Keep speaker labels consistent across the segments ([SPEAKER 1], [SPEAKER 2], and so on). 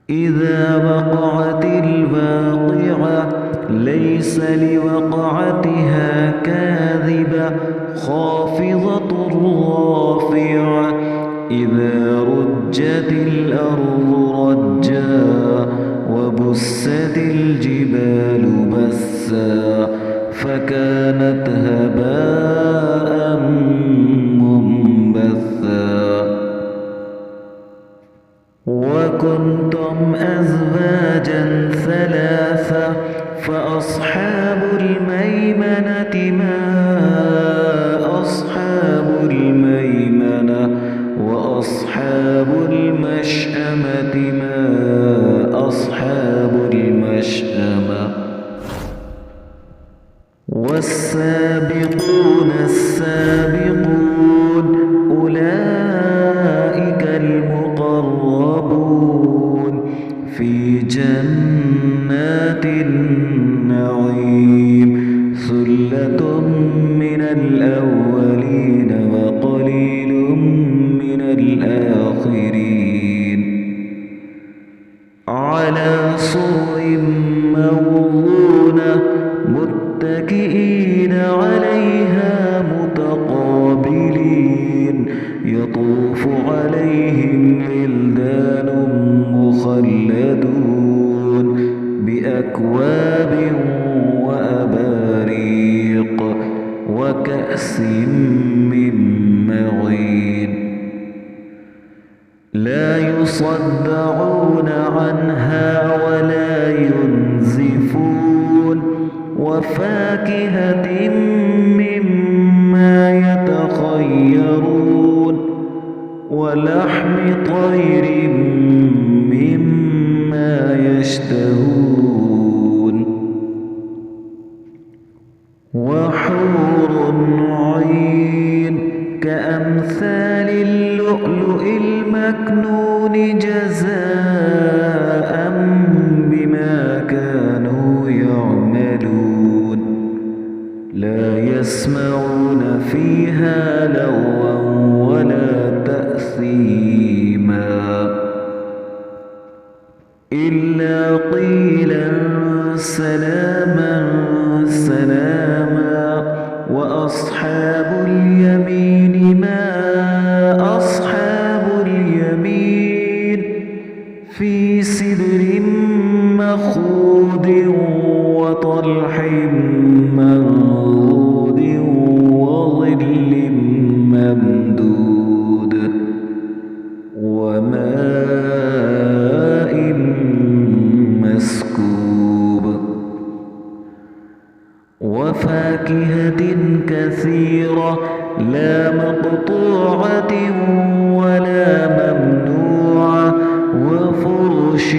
[SPEAKER 1] إذا وقعت الواقعة ليس لوقعتها كاذبة خافضة رافعة إذا رجت الأرض رجا وبست الجبال بسا فكانت هباء منبثا وكنتم أزواجا ثلاثة فأصحاب الميمنة ما أصحاب الميمنة وأصحاب المشأمة ما أصحاب المشأمة والسابقون السابقون أولئك المقربون في جنات النعيم ثلة من الأولين وقليل من الآخرين على سرر موضونة متكئين عليها متقابلين يطوف عليهم ولدان مخلدون بأكواب وأباريق وكأس من معين لا يصدعون عنها ولا ينزفون وفاكهة مما يتخيرون ولحم طير مما يشتهون وحور عين كأمثال اللؤلؤ المكنون جزاء بما كانوا يعملون لا يسمعون فيها لغوا ولا تأثيما إلا قيلا سلاما سلاما وأصحاب اليمين ما أصحاب اليمين في سدر مخضود وطلح منضود وظل ممدود وماء مسكوب وفاكهة كثيرة لا مقطوعة ولا ممنوعة وفرش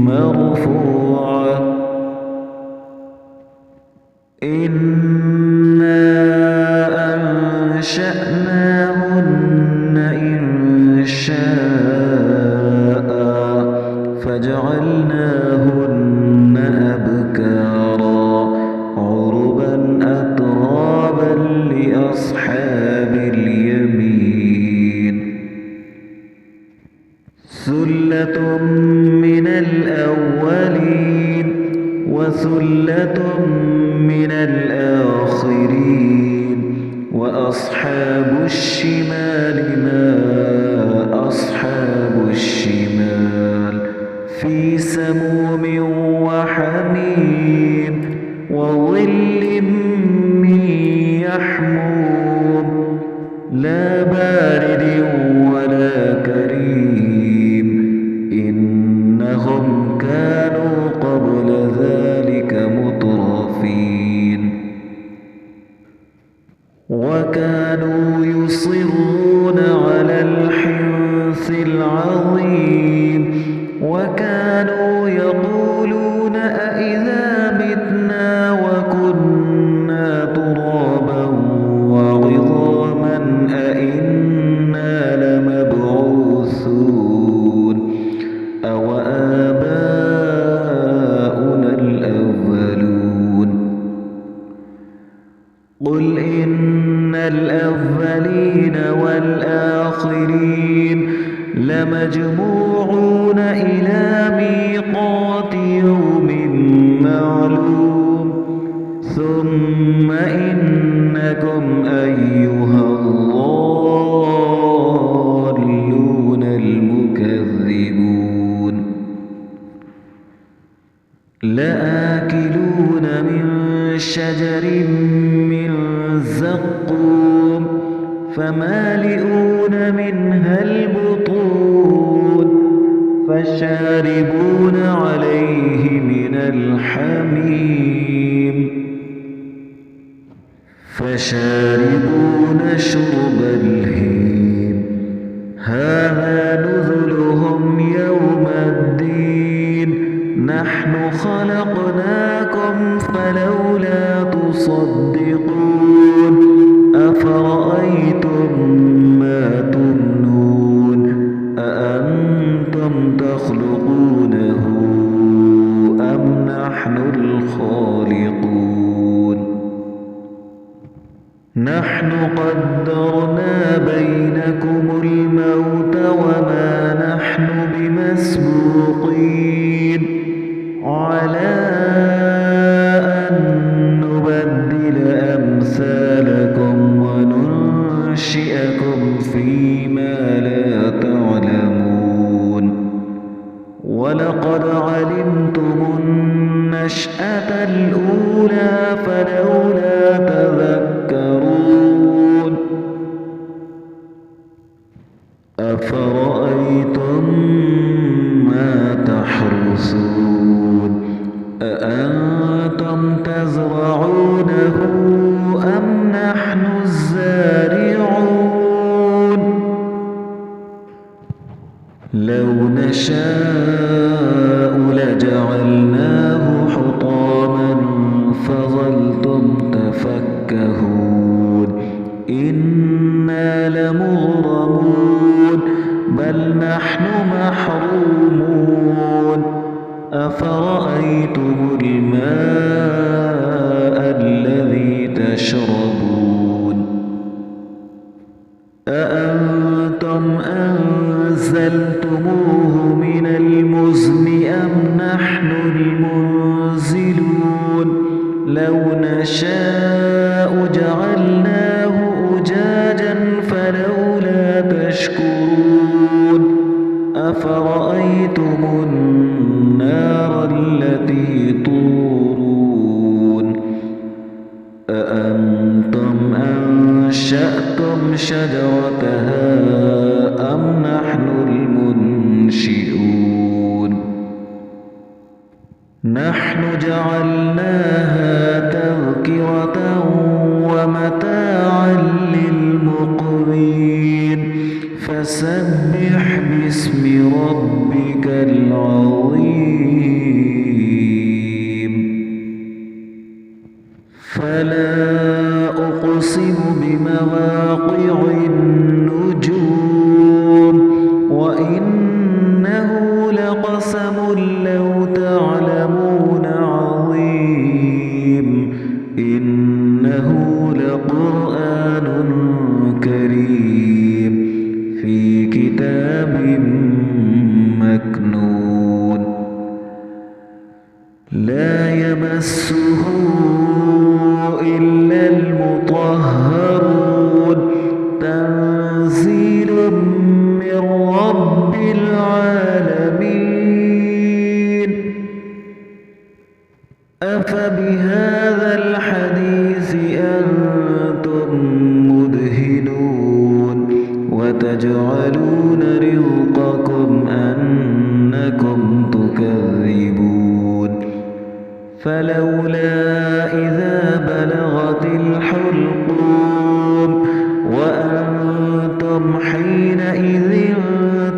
[SPEAKER 1] مرفوعة إنا أنشأناهن إنشاء فجعلناهن أبكارا عربا أترابا لأصحاب اليمين ثلة من الأولين وثلة من الآخرين وأصحاب الشمال ما أصحاب الشمال في سموم وحميم وظل من يحموم لا بارد ولا كريم إنهم كانوا قبل ذلك مترفين وكانوا يصرون على لمجموعون إلى ميقات يوم معلوم ثم إنكم أيها الضالون المكذبون لآكلون من شجر من زقوم فمالئون منها البطون فشاربون عليه من الحميم فشاربون شرب الهيم هذا نزلهم يوم الدين نحن خلقناكم فلولا تصدقون أفرأيتم ما تمنون أأنتم تخلقونه أم نحن الخالقون نحن قدرنا بينكم الموت وما نحن بمسبوقين على أن نبدل أمثالكم وننشئكم فيما لا تعلمون ولقد علمتم النشأة الأولى فلولا تذكرون أفرأيتم ما تحرثون أأنتم تزرعونه أم نحن الزارعون لو نشاء لجعلناه حطاما فظلتم تفكهون إنا لمغرمون بل نحن محرومون أفرأيتم الماء الذي تشربون أأنتم أنزلتموه من المزن أم نحن المنزلون لو نشاء جعلناه أجاجا فلولا تشكرون أفرأيتم النار التي تورون أأنتم أنشأتم شجرتها أم نحن المنشئون نحن جعلناها تذكرة ومتاعا للمقوين فسبح باسم ربك العظيم فلا أقسم بمواقع النجوم وإنه لقسم لو تعلمون عظيم إنه لقرآن كريم في كتاب مكنون لا يمسه إلا المطهرون تنزيل من رب العالمين أفبهذا الحديث أنتم مدهنون وتجعلون رزقكم أنكم تكذبون فلولا إذا بلغت الحلقوم وأنتم حينئذ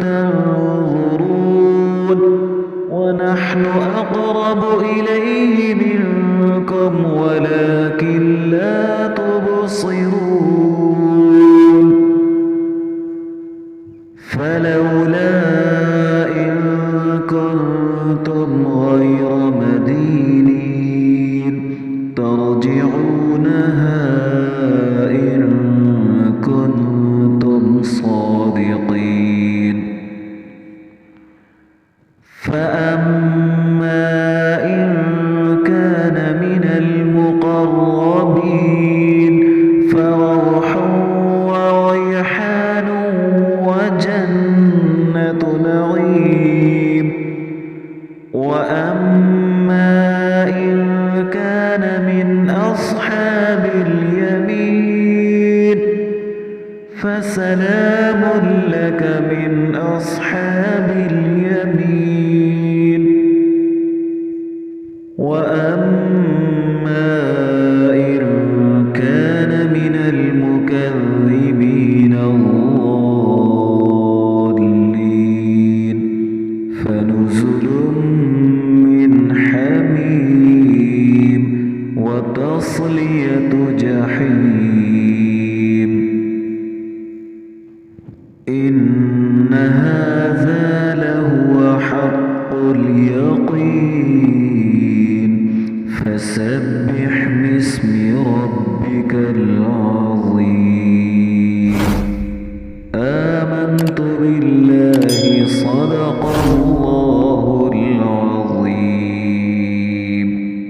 [SPEAKER 1] تنظرون ونحن أقرب إليه منكم ولكن لا تبصرون فلولا إن كنتم غير مدينين ترجعونها إن كنتم صادقين جنة نعيم وأما إن كان من أصحاب اليمين فسلام لك من أصحاب اليمين وأما إن كان من المكذبين الضالين فنزل من حميم وتصلية جحيم إن هذا لهو حق اليقين فسبح باسم ربك العظيم آمنت بالله صدق